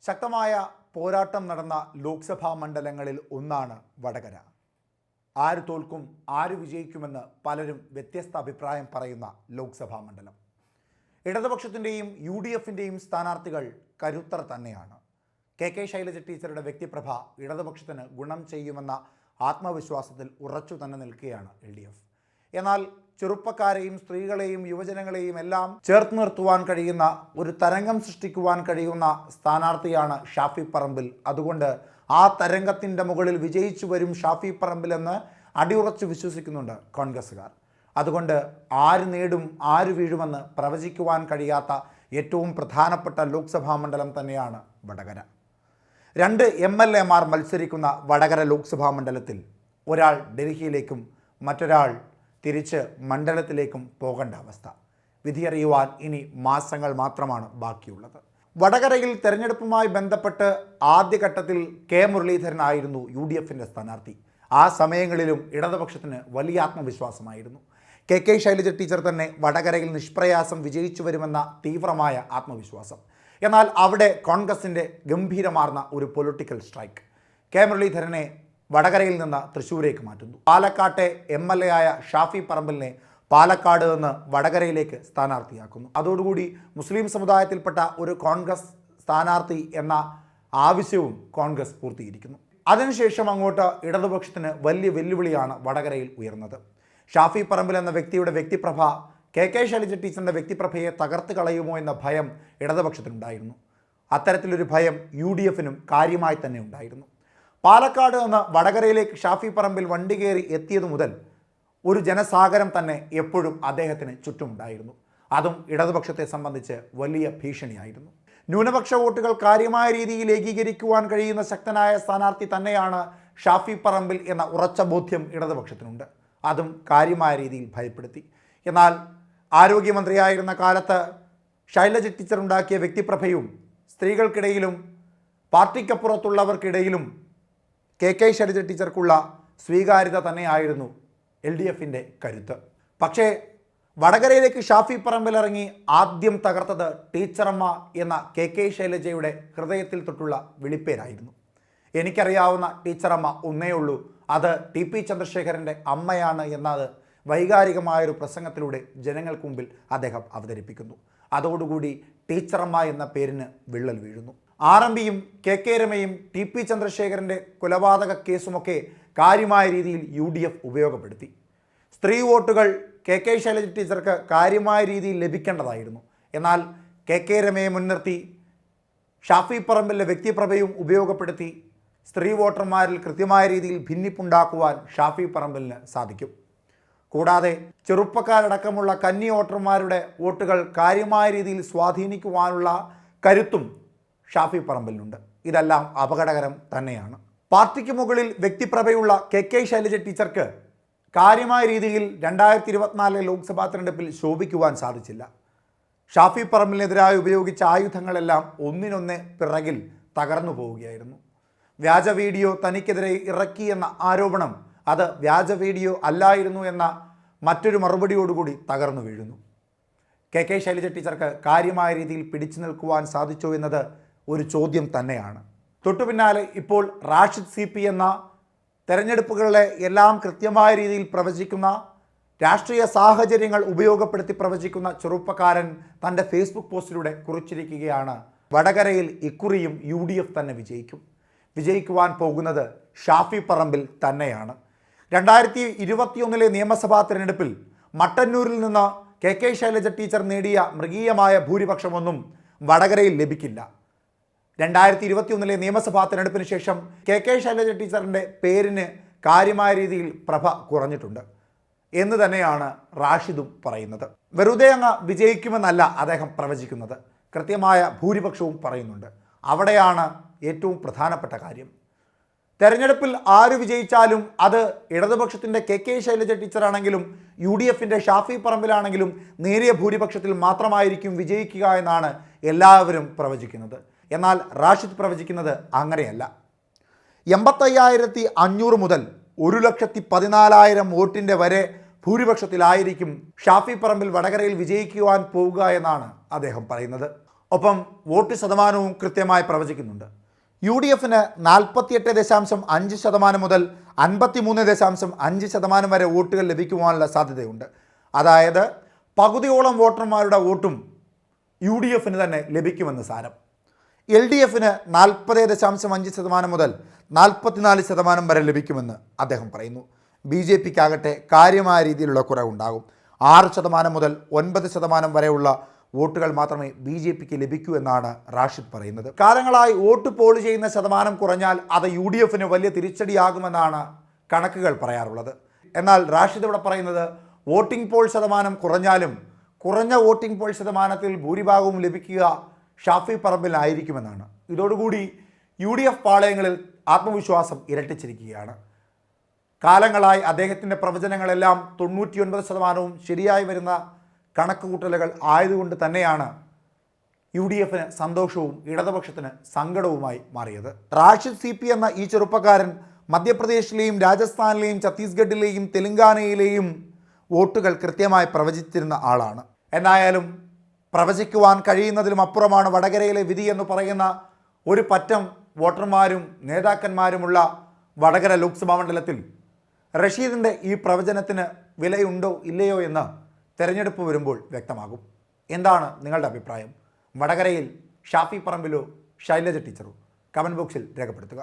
ശക്തമായ പോരാട്ടം നടന്ന ലോക്സഭാ മണ്ഡലങ്ങളിൽ ഒന്നാണ് വടകര. ആര് തോൽക്കും ആര് വിജയിക്കുമെന്ന് പലരും വ്യത്യസ്ത അഭിപ്രായം പറയുന്ന ലോക്സഭാ മണ്ഡലം. ഇടതുപക്ഷത്തിൻ്റെയും UDFിൻ്റെയും സ്ഥാനാർത്ഥികൾ കരുത്തർ തന്നെയാണ്. കെ ശൈലജ ടീച്ചറുടെ വ്യക്തിപ്രഭ ഇടതുപക്ഷത്തിന് ഗുണം ചെയ്യുമെന്ന ആത്മവിശ്വാസത്തിൽ ഉറച്ചു തന്നെ നിൽക്കുകയാണ് LDF. എന്നാൽ ചെറുപ്പക്കാരെയും സ്ത്രീകളെയും യുവജനങ്ങളെയും എല്ലാം ചേർത്ത് നിർത്തുവാൻ കഴിയുന്ന ഒരു തരംഗം സൃഷ്ടിക്കുവാൻ കഴിയുന്ന സ്ഥാനാർത്ഥിയാണ് ഷാഫി പറമ്പിൽ. അതുകൊണ്ട് ആ തരംഗത്തിൻ്റെ മുകളിൽ വിജയിച്ചു വരും ഷാഫി പറമ്പിൽ എന്ന് അടിയുറച്ച് വിശ്വസിക്കുന്നുണ്ട് കോൺഗ്രസ്സുകാർ. അതുകൊണ്ട് ആര് നേടും ആര് വീഴുമെന്ന് പ്രവചിക്കുവാൻ കഴിയാത്ത ഏറ്റവും പ്രധാനപ്പെട്ട ലോക്സഭാ മണ്ഡലം തന്നെയാണ് വടകര. 2 MLAമാർ മത്സരിക്കുന്ന വടകര ലോക്സഭാ മണ്ഡലത്തിൽ ഒരാൾ ഡൽഹിയിലേക്കും മറ്റൊരാൾ തിരിച്ച് മണ്ഡലത്തിലേക്കും പോകേണ്ട അവസ്ഥ. വിധിയറിയുവാൻ ഇനി മാസങ്ങൾ മാത്രമാണ് ബാക്കിയുള്ളത്. വടകരയിൽ തെരഞ്ഞെടുപ്പുമായി ബന്ധപ്പെട്ട് ആദ്യഘട്ടത്തിൽ കെ മുരളീധരനായിരുന്നു UDFിൻ്റെ സ്ഥാനാർത്ഥി. ആ സമയങ്ങളിലും ഇടതുപക്ഷത്തിന് വലിയ ആത്മവിശ്വാസമായിരുന്നു. കെ ശൈലജ ടീച്ചർ തന്നെ വടകരയിൽ നിഷ്പ്രയാസം വിജയിച്ചു വരുമെന്ന തീവ്രമായ ആത്മവിശ്വാസം. എന്നാൽ അവിടെ കോൺഗ്രസിൻ്റെ ഗംഭീരമാർന്ന ഒരു പൊളിറ്റിക്കൽ സ്ട്രൈക്ക് കെ മുരളീധരനെ വടകരയിൽ നിന്ന് തൃശ്ശൂരേക്ക് മാറ്റുന്നു. പാലക്കാട്ടെ MLA ആയ ഷാഫി പറമ്പിലിനെ പാലക്കാട് നിന്ന് വടകരയിലേക്ക് സ്ഥാനാർത്ഥിയാക്കുന്നു. അതോടുകൂടി മുസ്ലിം സമുദായത്തിൽപ്പെട്ട ഒരു കോൺഗ്രസ് സ്ഥാനാർത്ഥി എന്ന ആവശ്യവും കോൺഗ്രസ് പൂർത്തീകരിക്കുന്നു. അതിനുശേഷം അങ്ങോട്ട് ഇടതുപക്ഷത്തിന് വലിയ വെല്ലുവിളിയാണ് വടകരയിൽ ഉയർന്നത്. ഷാഫി പറമ്പിൽ എന്ന വ്യക്തിയുടെ വ്യക്തിപ്രഭ കെ ശൈലജ ടീച്ചറിൻ്റെ വ്യക്തിപ്രഭയെ തകർത്ത് കളയുമോ എന്ന ഭയം ഇടതുപക്ഷത്തിനുണ്ടായിരുന്നു. അത്തരത്തിലൊരു ഭയം UDFിനും കാര്യമായി തന്നെ ഉണ്ടായിരുന്നു. പാലക്കാട് നിന്ന് വടകരയിലേക്ക് ഷാഫി പറമ്പിൽ വണ്ടി കയറി എത്തിയതു മുതൽ ഒരു ജനസാഗരം തന്നെ എപ്പോഴും അദ്ദേഹത്തിന് ചുറ്റുമുണ്ടായിരുന്നു. അതും ഇടതുപക്ഷത്തെ സംബന്ധിച്ച് വലിയ ഭീഷണിയായിരുന്നു. ന്യൂനപക്ഷ വോട്ടുകൾ കാര്യമായ രീതിയിൽ ഏകീകരിക്കുവാൻ കഴിയുന്ന ശക്തനായ സ്ഥാനാർത്ഥി തന്നെയാണ് ഷാഫി പറമ്പിൽ എന്ന ഉറച്ച ബോധ്യം ഇടതുപക്ഷത്തിനുണ്ട്. അതും കാര്യമായ രീതിയിൽ ഭയപ്പെടുത്തി. എന്നാൽ ആരോഗ്യമന്ത്രിയായിരുന്ന കാലത്ത് ശൈലജ ടീച്ചർ ഉണ്ടാക്കിയ വ്യക്തിപ്രഭയും സ്ത്രീകൾക്കിടയിലും പാർട്ടിക്കപ്പുറത്തുള്ളവർക്കിടയിലും കെ ശൈലജ ടീച്ചർക്കുള്ള സ്വീകാര്യത തന്നെയായിരുന്നു LDFിൻ്റെ കരുത്ത്. പക്ഷേ വടകരയിലേക്ക് ഷാഫി പറമ്പിൽ ഇറങ്ങി ആദ്യം തകർത്തത് ടീച്ചറമ്മ എന്ന കെ ശൈലജയുടെ ഹൃദയത്തിൽ തൊട്ടുള്ള വിളിപ്പേരായിരുന്നു. എനിക്കറിയാവുന്ന ടീച്ചറമ്മ ഒന്നേ ഉള്ളൂ, അത് TP ചന്ദ്രശേഖരൻ്റെ അമ്മയാണ് എന്നത് വൈകാരികമായൊരു പ്രസംഗത്തിലൂടെ ജനങ്ങൾക്ക് മുമ്പിൽ അദ്ദേഹം അവതരിപ്പിക്കുന്നു. അതോടുകൂടി ടീച്ചറമ്മ എന്ന പേരിന് വിള്ളൽ വീഴുന്നു. RMPയും കെ രമയും TP ചന്ദ്രശേഖരൻ്റെ കൊലപാതക കേസുമൊക്കെ കാര്യമായ രീതിയിൽ UDF ഉപയോഗപ്പെടുത്തി. സ്ത്രീ വോട്ടുകൾ കെ ശൈലജ ടീച്ചർക്ക് കാര്യമായ രീതിയിൽ ലഭിക്കേണ്ടതായിരുന്നു. എന്നാൽ കെ രമയെ മുൻനിർത്തി ഷാഫി പറമ്പിലെ വ്യക്തിപ്രഭയും ഉപയോഗപ്പെടുത്തി സ്ത്രീ വോട്ടർമാരിൽ കൃത്യമായ രീതിയിൽ ഭിന്നിപ്പുണ്ടാക്കുവാൻ ഷാഫി പറമ്പിലിന് സാധിക്കും. കൂടാതെ ചെറുപ്പക്കാരടക്കമുള്ള കന്നി വോട്ടർമാരുടെ വോട്ടുകൾ കാര്യമായ രീതിയിൽ സ്വാധീനിക്കുവാനുള്ള കരുത്തും ഷാഫി പറമ്പിലിനുണ്ട്. ഇതെല്ലാം അപകടകരം തന്നെയാണ്. പാർട്ടിക്ക് മുകളിൽ വ്യക്തിപ്രഭയുള്ള കെ ശൈലജ ടീച്ചർക്ക് കാര്യമായ രീതിയിൽ 2024 ലോക്സഭാ തെരഞ്ഞെടുപ്പിൽ ശോഭിക്കുവാൻ സാധിച്ചില്ല. ഷാഫി പറമ്പിലിനെതിരായി ഉപയോഗിച്ച ആയുധങ്ങളെല്ലാം ഒന്നിനൊന്ന് പിറകിൽ തകർന്നു പോവുകയായിരുന്നു. വ്യാജ വീഡിയോ തനിക്കെതിരെ ഇറക്കിയെന്ന ആരോപണം അത് വ്യാജ വീഡിയോ അല്ലായിരുന്നു എന്ന മറ്റൊരു മറുപടിയോടുകൂടി തകർന്നു വീഴുന്നു. കെ ശൈലജ ടീച്ചർക്ക് കാര്യമായ രീതിയിൽ പിടിച്ചു നിൽക്കുവാൻ സാധിച്ചോ എന്നത് ഒരു ചോദ്യം തന്നെയാണ്. തൊട്ടുപിന്നാലെ ഇപ്പോൾ റാഷിദ് CP എന്ന തെരഞ്ഞെടുപ്പുകളിലെ എല്ലാം കൃത്യമായ രീതിയിൽ പ്രവചിക്കുന്ന, രാഷ്ട്രീയ സാഹചര്യങ്ങൾ ഉപയോഗപ്പെടുത്തി പ്രവചിക്കുന്ന ചെറുപ്പക്കാരൻ തൻ്റെ ഫേസ്ബുക്ക് പോസ്റ്റിലൂടെ കുറിച്ചിരിക്കുകയാണ്, വടകരയിൽ ഇക്കുറിയും UDF തന്നെ വിജയിക്കുവാൻ പോകുന്നത് ഷാഫി പറമ്പിൽ തന്നെയാണ്. 2021 നിയമസഭാ തിരഞ്ഞെടുപ്പിൽ മട്ടന്നൂരിൽ നിന്ന് കെ ശൈലജ ടീച്ചർ നേടിയ മൃഗീയമായ ഭൂരിപക്ഷമൊന്നും വടകരയിൽ ലഭിക്കില്ല. 2021 നിയമസഭാ തിരഞ്ഞെടുപ്പിന് ശേഷം കെ ശൈലജ ടീച്ചറിൻ്റെ പേരിന് കാര്യമായ രീതിയിൽ പ്രഭ കുറഞ്ഞിട്ടുണ്ട് എന്ന് തന്നെയാണ് റാഷിദും പറയുന്നത്. വെറുതെ അങ്ങ് വിജയിക്കുമെന്നല്ല അദ്ദേഹം പ്രവചിക്കുന്നത്, കൃത്യമായ ഭൂരിപക്ഷവും പറയുന്നുണ്ട്. അവിടെയാണ് ഏറ്റവും പ്രധാനപ്പെട്ട കാര്യം. തെരഞ്ഞെടുപ്പിൽ ആര് വിജയിച്ചാലും അത് ഇടതുപക്ഷത്തിൻ്റെ കെ ശൈലജ ടീച്ചറാണെങ്കിലും UDFിൻ്റെ ഷാഫി പറമ്പിലാണെങ്കിലും നേരിയ ഭൂരിപക്ഷത്തിൽ മാത്രമായിരിക്കും വിജയിക്കുക എന്നാണ് എല്ലാവരും പ്രവചിക്കുന്നത്. എന്നാൽ റാഷിദ് പ്രവചിക്കുന്നത് അങ്ങനെയല്ല. 85,500 മുതൽ 1,14,000 വോട്ടിൻ്റെ വരെ ഭൂരിപക്ഷത്തിലായിരിക്കും ഷാഫി പറമ്പിൽ വടകരയിൽ വിജയിക്കുവാൻ പോവുക എന്നാണ് അദ്ദേഹം പറയുന്നത്. ഒപ്പം വോട്ട് ശതമാനവും കൃത്യമായി പ്രവചിക്കുന്നുണ്ട്. UDFന് 48.5% മുതൽ 53.5% വരെ വോട്ടുകൾ ലഭിക്കുവാനുള്ള സാധ്യതയുണ്ട്. അതായത് പകുതിയോളം വോട്ടർമാരുടെ വോട്ടും UDFന് തന്നെ ലഭിക്കുമെന്ന് സാരം. LDFന് 40.5% മുതൽ 44% വരെ ലഭിക്കുമെന്ന് അദ്ദേഹം പറയുന്നു. BJPക്കാകട്ടെ കാര്യമായ രീതിയിലുള്ള കുറവുണ്ടാകും. 6% മുതൽ 9% വരെയുള്ള വോട്ടുകൾ മാത്രമേ BJPക്ക് ലഭിക്കൂ എന്നാണ് റാഷിദ് പറയുന്നത്. കാലങ്ങളായി വോട്ട് പോൾ ചെയ്യുന്ന ശതമാനം കുറഞ്ഞാൽ അത് UDFന് വലിയ തിരിച്ചടിയാകുമെന്നാണ് കണക്കുകൾ പറയാറുള്ളത്. എന്നാൽ റാഷിദ് ഇവിടെ പറയുന്നത് വോട്ടിംഗ് പോൾ ശതമാനം കുറഞ്ഞാലും കുറഞ്ഞ വോട്ടിംഗ് പോൾ ശതമാനത്തിൽ ഭൂരിഭാഗവും ലഭിക്കുക ഷാഫി പറമ്പിലായിരിക്കുമെന്നാണ്. ഇതോടുകൂടി UDF പാളയങ്ങളിൽ ആത്മവിശ്വാസം ഇരട്ടിച്ചിരിക്കുകയാണ്. കാലങ്ങളായി അദ്ദേഹത്തിൻ്റെ പ്രവചനങ്ങളെല്ലാം 99% ശരിയായി വരുന്ന കണക്കുകൂട്ടലുകൾ ആയതുകൊണ്ട് തന്നെയാണ് UDFന് സന്തോഷവും ഇടതുപക്ഷത്തിന് സങ്കടവുമായി മാറിയത്. റാഷിദ് CP എന്ന ഈ ചെറുപ്പക്കാരൻ മധ്യപ്രദേശിലെയും രാജസ്ഥാനിലെയും ഛത്തീസ്ഗഡിലെയും തെലങ്കാനയിലെയും വോട്ടുകൾ കൃത്യമായി പ്രവചിച്ചിരുന്ന ആളാണ്. എന്നായാലും പ്രവചിക്കുവാൻ കഴിയുന്നതിലും അപ്പുറമാണ് വടകരയിലെ വിധി എന്ന് പറയുന്ന ഒരു പറ്റം വോട്ടർമാരും നേതാക്കന്മാരുമുള്ള വടകര ലോക്സഭാ മണ്ഡലത്തിൽ റഷീദിൻ്റെ ഈ പ്രവചനത്തിന് വിലയുണ്ടോ ഇല്ലയോ എന്ന് തെരഞ്ഞെടുപ്പ് വരുമ്പോൾ വ്യക്തമാകും. എന്താണ് നിങ്ങളുടെ അഭിപ്രായം? വടകരയിൽ ഷാഫി പറമ്പിലോ ശൈലജ ടീച്ചറോ? കമൻറ്റ് ബോക്സിൽ രേഖപ്പെടുത്തുക.